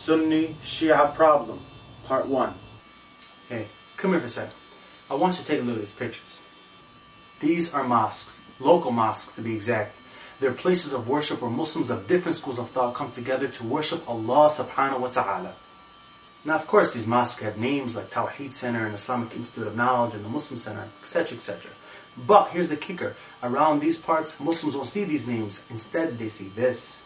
Sunni Shia problem, part 1. Hey, come here for a second. I want you to take a look at these pictures. These are mosques, local mosques to be exact. They're places of worship where Muslims of different schools of thought come together to worship Allah subhanahu wa ta'ala. Now, of course, these mosques have names like Tawheed Center and Islamic Institute of Knowledge and the Muslim Center, etc., etc. But here's the kicker. Around these parts, Muslims won't see these names. Instead, they see this.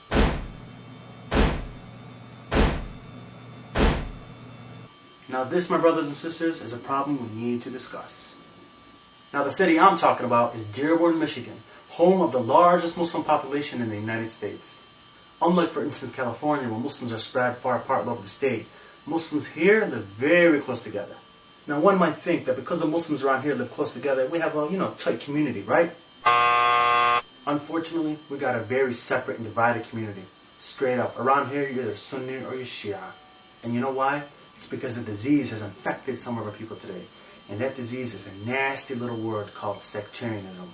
Now this, my brothers and sisters, is a problem we need to discuss. Now the city I'm talking about is Dearborn, Michigan, home of the largest Muslim population in the United States. Unlike, for instance, California, where Muslims are spread far apart all over the state, Muslims here live very close together. Now one might think that because the Muslims around here live close together, we have a, tight community, right? Unfortunately, we got a very separate and divided community. Straight up, around here you're either Sunni or you're Shia. And you know why? It's because a disease has infected some of our people today. And that disease is a nasty little word called sectarianism.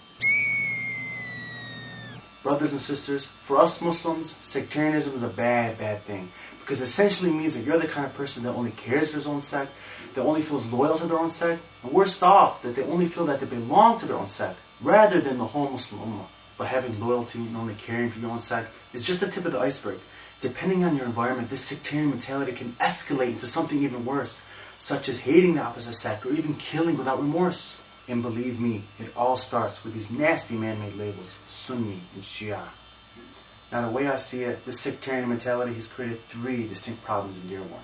Brothers and sisters, for us Muslims, sectarianism is a bad, bad thing. Because it essentially means that you're the kind of person that only cares for his own sect, that only feels loyal to their own sect, and worst off, that they only feel that they belong to their own sect, rather than the whole Muslim Ummah. But having loyalty and only caring for your own sect is just the tip of the iceberg. Depending on your environment, this sectarian mentality can escalate into something even worse, such as hating the opposite sect or even killing without remorse. And believe me, it all starts with these nasty man-made labels, Sunni and Shia. Now the way I see it, this sectarian mentality has created 3 distinct problems in Dearborn.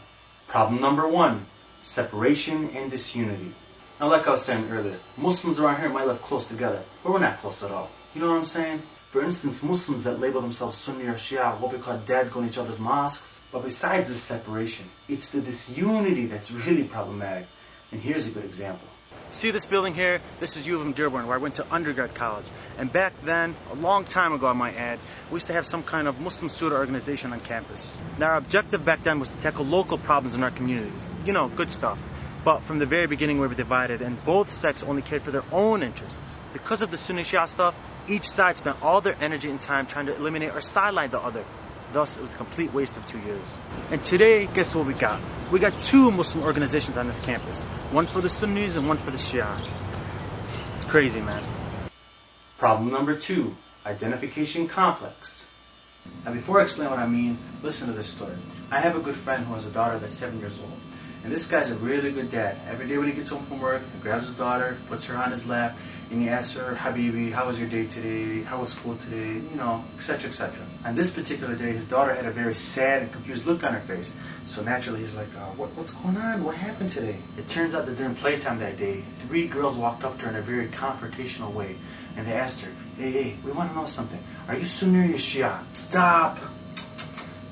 Problem number 1, separation and disunity. Now like I was saying earlier, Muslims around here might live close together, but we're not close at all. You know what I'm saying? For instance, Muslims that label themselves Sunni or Shia will be called dead going to each other's mosques. But besides this separation, it's the disunity that's really problematic. And here's a good example. See this building here? This is U of M Dearborn, where I went to undergrad college. And back then, a long time ago I might add, we used to have some kind of Muslim student organization on campus. Now our objective back then was to tackle local problems in our communities. Good stuff. But from the very beginning we were divided, and both sects only cared for their own interests. Because of the Sunni Shia stuff, each side spent all their energy and time trying to eliminate or sideline the other. Thus, it was a complete waste of 2 years. And today, guess what we got? We got 2 Muslim organizations on this campus. One for the Sunnis and one for the Shia. It's crazy, man. Problem number 2, identification complex. Now before I explain what I mean, listen to this story. I have a good friend who has a daughter that's 7 years old. And this guy's a really good dad. Every day when he gets home from work, he grabs his daughter, puts her on his lap, and he asks her, Habibi, how was your day today? How was school today? Etc., etc. On this particular day, his daughter had a very sad and confused look on her face. So naturally, he's like, what's going on? What happened today? It turns out that during playtime that day, 3 girls walked up to her in a very confrontational way. And they asked her, hey, we want to know something. Are you Sunni or you Shia? Stop!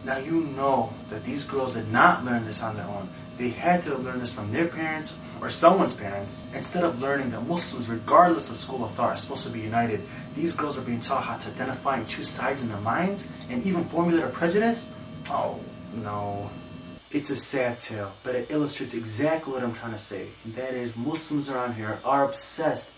Now you know that these girls did not learn this on their own. They had to learn this from their parents or someone's parents. Instead of learning that Muslims, regardless of school of thought, are supposed to be united, these girls are being taught how to identify and choose sides in their minds and even formulate a prejudice? Oh, no. It's a sad tale, but it illustrates exactly what I'm trying to say. And that is, Muslims around here are obsessed,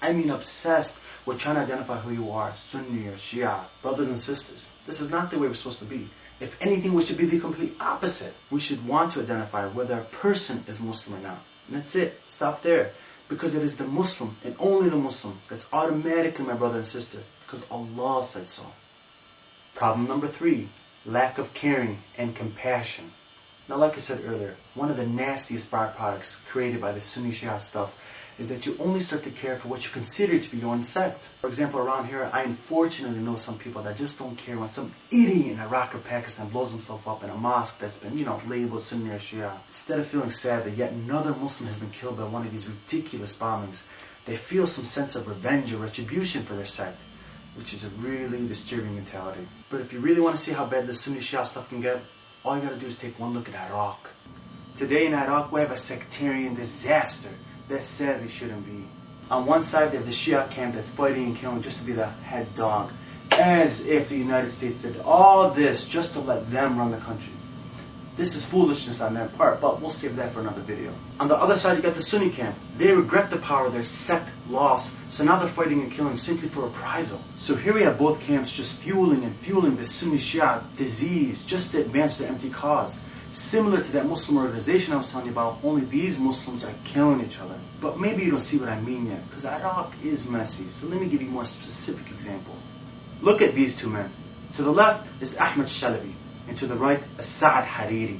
with trying to identify who you are, Sunni or Shia. Brothers and sisters, this is not the way we're supposed to be. If anything, we should be the complete opposite. We should want to identify whether a person is Muslim or not. And that's it. Stop there. Because it is the Muslim, and only the Muslim, that's automatically my brother and sister. Because Allah said so. Problem number 3, lack of caring and compassion. Now, like I said earlier, one of the nastiest byproducts created by the Sunni Shia stuff is that you only start to care for what you consider to be your own sect. For example, around here, I unfortunately know some people that just don't care when some idiot in Iraq or Pakistan blows himself up in a mosque that's been, labeled Sunni or Shia. Instead of feeling sad that yet another Muslim has been killed by one of these ridiculous bombings, they feel some sense of revenge or retribution for their sect, which is a really disturbing mentality. But if you really want to see how bad the Sunni Shia stuff can get, all you gotta do is take one look at Iraq. Today in Iraq, we have a sectarian disaster that sadly shouldn't be. On one side, they have the Shia camp that's fighting and killing just to be the head dog, as if the United States did all this just to let them run the country. This is foolishness on their part, but we'll save that for another video. On the other side, you got the Sunni camp. They regret the power their sect lost, so now they're fighting and killing simply for reprisal. So here we have both camps just fueling the Sunni Shia disease just to advance their empty cause. Similar to that Muslim organization I was telling you about, only these Muslims are killing each other. But maybe you don't see what I mean yet, because Iraq is messy. So let me give you a more specific example. Look at these two men. To the left is Ahmed Shalabi, and to the right is Sa'ad Hariri.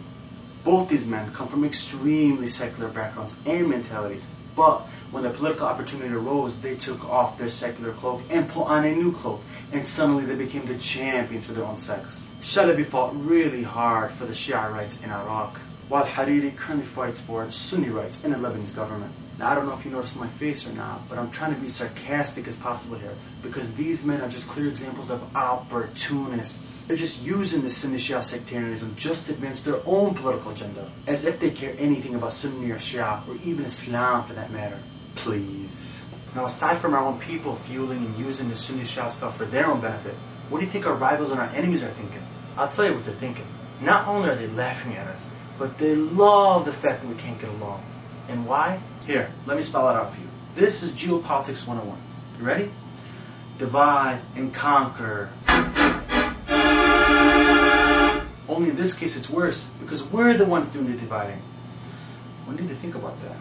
Both these men come from extremely secular backgrounds and mentalities, but when the political opportunity arose, they took off their secular cloak and put on a new cloak, and suddenly they became the champions for their own sects. Shalabi fought really hard for the Shia rights in Iraq, while Hariri currently fights for Sunni rights in the Lebanese government. Now, I don't know if you noticed my face or not, but I'm trying to be sarcastic as possible here, because these men are just clear examples of opportunists. They're just using the Sunni Shia sectarianism just to advance their own political agenda, as if they care anything about Sunni or Shia, or even Islam for that matter. Please. Now, aside from our own people fueling and using the Sunni Shia stuff for their own benefit, what do you think our rivals and our enemies are thinking? I'll tell you what they're thinking. Not only are they laughing at us, but they love the fact that we can't get along. And why? Here, let me spell it out for you. This is Geopolitics 101. You ready? Divide and conquer. Only in this case it's worse, because we're the ones doing the dividing. We need to think about that.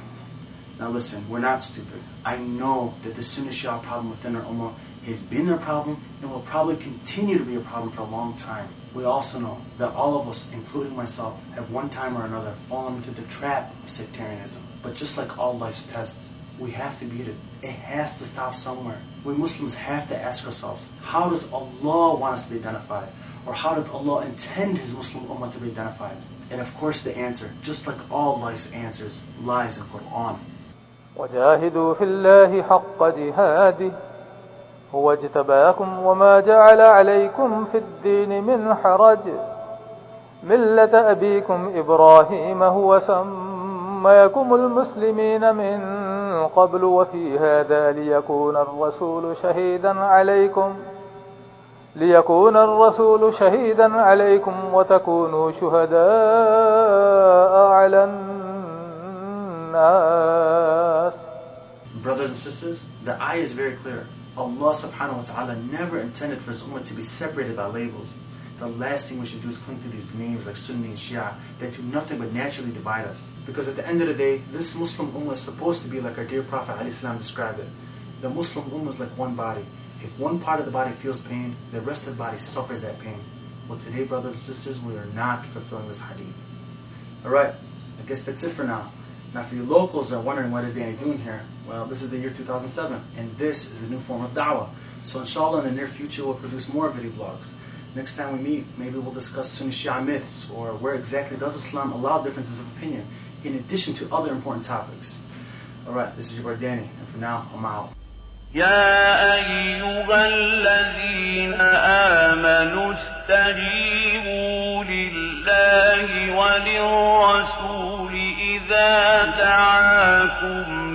Now listen, we're not stupid. I know that the Sunni Shia problem within our Ummah has been a problem and will probably continue to be a problem for a long time. We also know that all of us, including myself, have one time or another fallen into the trap of sectarianism. But just like all life's tests, we have to beat it. It has to stop somewhere. We Muslims have to ask ourselves, how does Allah want us to be identified? Or how did Allah intend His Muslim Ummah to be identified? And of course the answer, just like all life's answers, lies in Quran. وجاهدوا في الله حق جهاده هو اجتباكم وما جعل عليكم في الدين من حرج ملة أبيكم إبراهيم هو سميكم المسلمين من قبل وفي هذا ليكون الرسول شهيدا عليكم وتكونوا شهداء على الناس. Brothers and sisters, the ayah is very clear. Allah subhanahu wa ta'ala never intended for His ummah to be separated by labels. The last thing we should do is cling to these names like Sunni and Shia that do nothing but naturally divide us. Because at the end of the day, this Muslim ummah is supposed to be like our dear Prophet ﷺ described it. The Muslim ummah is like one body. If one part of the body feels pain, the rest of the body suffers that pain. Well, today, brothers and sisters, we are not fulfilling this hadith. Alright, I guess that's it for now. Now for you locals that are wondering what is Danny doing here, well, this is the year 2007, and this is the new form of da'wah. So inshallah in the near future we'll produce more video blogs. Next time we meet, maybe we'll discuss Sunni Shia myths, or where exactly does Islam allow differences of opinion, in addition to other important topics. Alright, this is your boy Danny, and for now, I'm out. يا أيها الذين آمنوا استجيبوا لله وللرسول إذا دعاكم